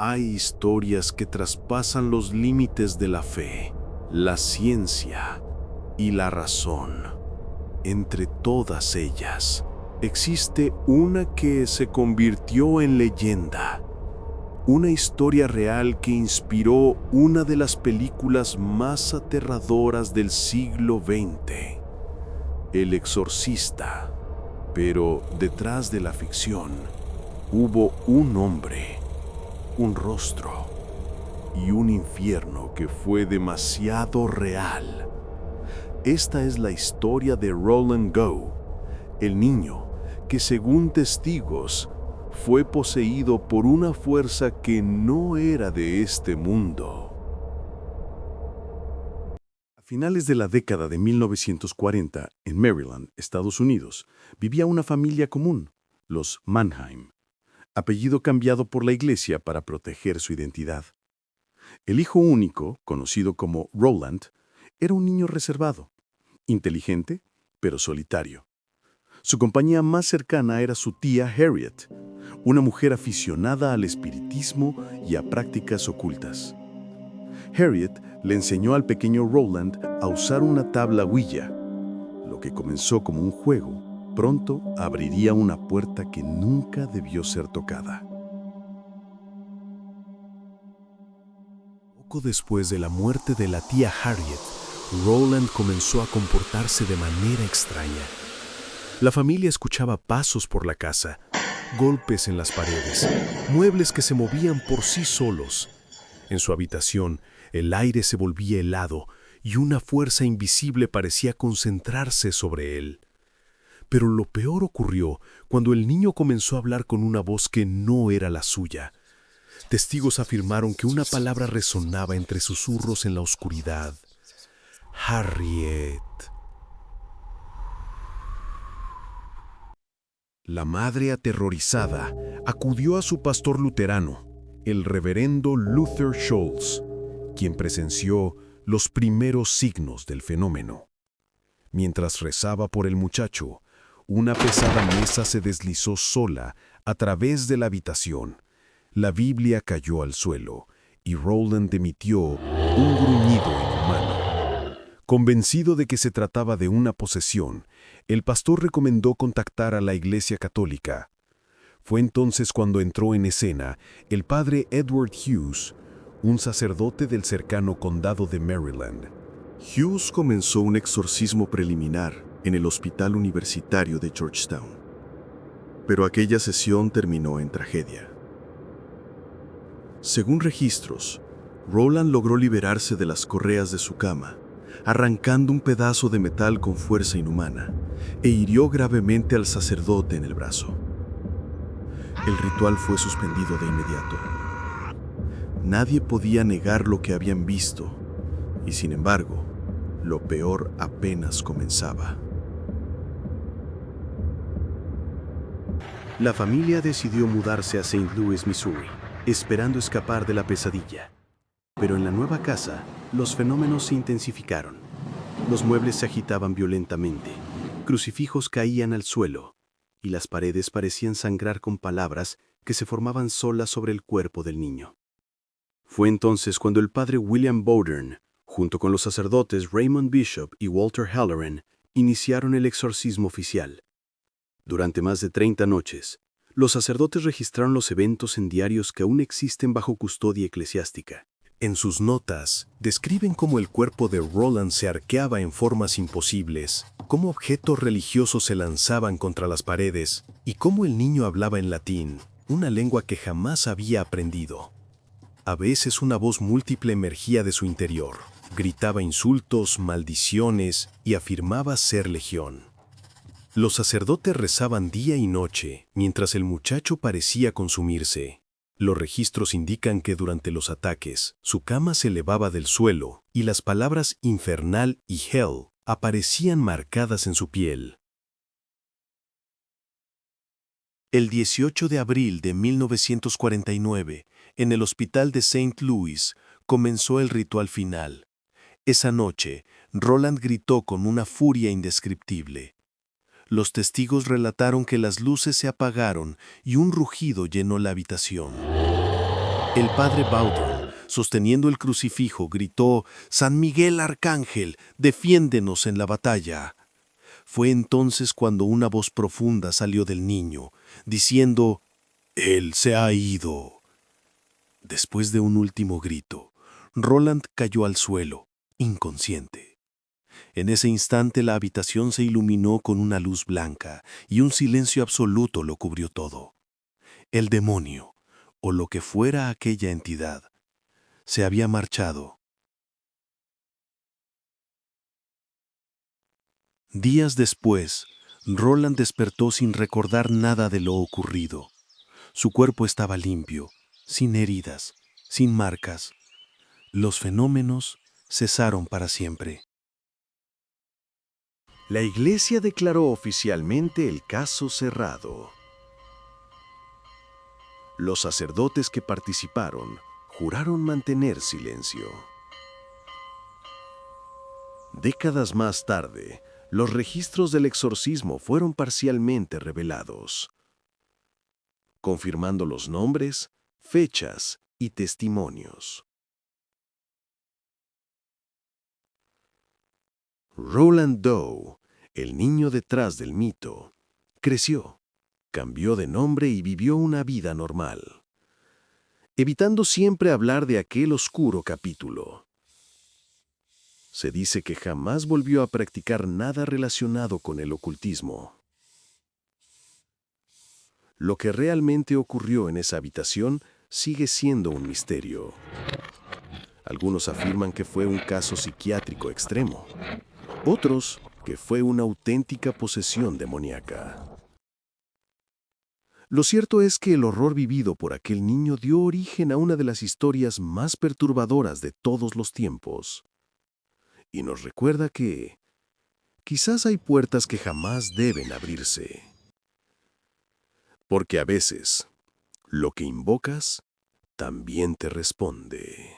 Hay historias que traspasan los límites de la fe, la ciencia y la razón. Entre todas ellas, existe una que se convirtió en leyenda. Una historia real que inspiró una de las películas más aterradoras del siglo XX, El Exorcista. Pero detrás de la ficción hubo un hombre, un rostro y un infierno que fue demasiado real. Esta es la historia de Roland Goe, el niño que, según testigos, fue poseído por una fuerza que no era de este mundo. A finales de la década de 1940, en Maryland, Estados Unidos, vivía una familia común, los Mannheim, apellido cambiado por la iglesia para proteger su identidad. El hijo único, conocido como Roland, era un niño reservado, inteligente, pero solitario. Su compañía más cercana era su tía Harriet, una mujer aficionada al espiritismo y a prácticas ocultas. Harriet le enseñó al pequeño Roland a usar una tabla Ouija. Lo que comenzó como un juego, pronto abriría una puerta que nunca debió ser tocada. Poco después de la muerte de la tía Harriet, Roland comenzó a comportarse de manera extraña. La familia escuchaba pasos por la casa, golpes en las paredes, muebles que se movían por sí solos. En su habitación, el aire se volvía helado y una fuerza invisible parecía concentrarse sobre él. Pero lo peor ocurrió cuando el niño comenzó a hablar con una voz que no era la suya. Testigos afirmaron que una palabra resonaba entre susurros en la oscuridad. Harriet. La madre, aterrorizada, acudió a su pastor luterano, el reverendo Luther Scholz, quien presenció los primeros signos del fenómeno. Mientras rezaba por el muchacho, una pesada mesa se deslizó sola a través de la habitación. La Biblia cayó al suelo y Roland emitió un gruñido inhumano. Convencido de que se trataba de una posesión, el pastor recomendó contactar a la Iglesia Católica. Fue entonces cuando entró en escena el padre Edward Hughes, un sacerdote del cercano condado de Maryland. Hughes comenzó un exorcismo preliminar en el Hospital Universitario de Georgetown. Pero aquella sesión terminó en tragedia. Según registros, Roland logró liberarse de las correas de su cama, arrancando un pedazo de metal con fuerza inhumana, e hirió gravemente al sacerdote en el brazo. El ritual fue suspendido de inmediato. Nadie podía negar lo que habían visto, y sin embargo, lo peor apenas comenzaba. La familia decidió mudarse a St. Louis, Missouri, esperando escapar de la pesadilla. Pero en la nueva casa, los fenómenos se intensificaron. Los muebles se agitaban violentamente, crucifijos caían al suelo, y las paredes parecían sangrar con palabras que se formaban solas sobre el cuerpo del niño. Fue entonces cuando el padre William Bowdern, junto con los sacerdotes Raymond Bishop y Walter Halloran, iniciaron el exorcismo oficial. Durante más de 30 noches, los sacerdotes registraron los eventos en diarios que aún existen bajo custodia eclesiástica. En sus notas, describen cómo el cuerpo de Roland se arqueaba en formas imposibles, cómo objetos religiosos se lanzaban contra las paredes y cómo el niño hablaba en latín, una lengua que jamás había aprendido. A veces una voz múltiple emergía de su interior, gritaba insultos, maldiciones y afirmaba ser legión. Los sacerdotes rezaban día y noche, mientras el muchacho parecía consumirse. Los registros indican que durante los ataques, su cama se elevaba del suelo y las palabras infernal y hell aparecían marcadas en su piel. El 18 de abril de 1949, en el hospital de St. Louis, comenzó el ritual final. Esa noche, Roland gritó con una furia indescriptible. Los testigos relataron que las luces se apagaron y un rugido llenó la habitación. El padre Baudron, sosteniendo el crucifijo, gritó: «San Miguel Arcángel, defiéndenos en la batalla». Fue entonces cuando una voz profunda salió del niño, diciendo: «Él se ha ido». Después de un último grito, Roland cayó al suelo, inconsciente. En ese instante la habitación se iluminó con una luz blanca y un silencio absoluto lo cubrió todo. El demonio, o lo que fuera aquella entidad, se había marchado. Días después, Roland despertó sin recordar nada de lo ocurrido. Su cuerpo estaba limpio, sin heridas, sin marcas. Los fenómenos cesaron para siempre. La iglesia declaró oficialmente el caso cerrado. Los sacerdotes que participaron juraron mantener silencio. Décadas más tarde, los registros del exorcismo fueron parcialmente revelados, confirmando los nombres, fechas y testimonios. Roland Doe, el niño detrás del mito, creció, cambió de nombre y vivió una vida normal, evitando siempre hablar de aquel oscuro capítulo. Se dice que jamás volvió a practicar nada relacionado con el ocultismo. Lo que realmente ocurrió en esa habitación sigue siendo un misterio. Algunos afirman que fue un caso psiquiátrico extremo. Otros, que fue una auténtica posesión demoníaca. Lo cierto es que el horror vivido por aquel niño dio origen a una de las historias más perturbadoras de todos los tiempos. Y nos recuerda que quizás hay puertas que jamás deben abrirse. Porque a veces, lo que invocas también te responde.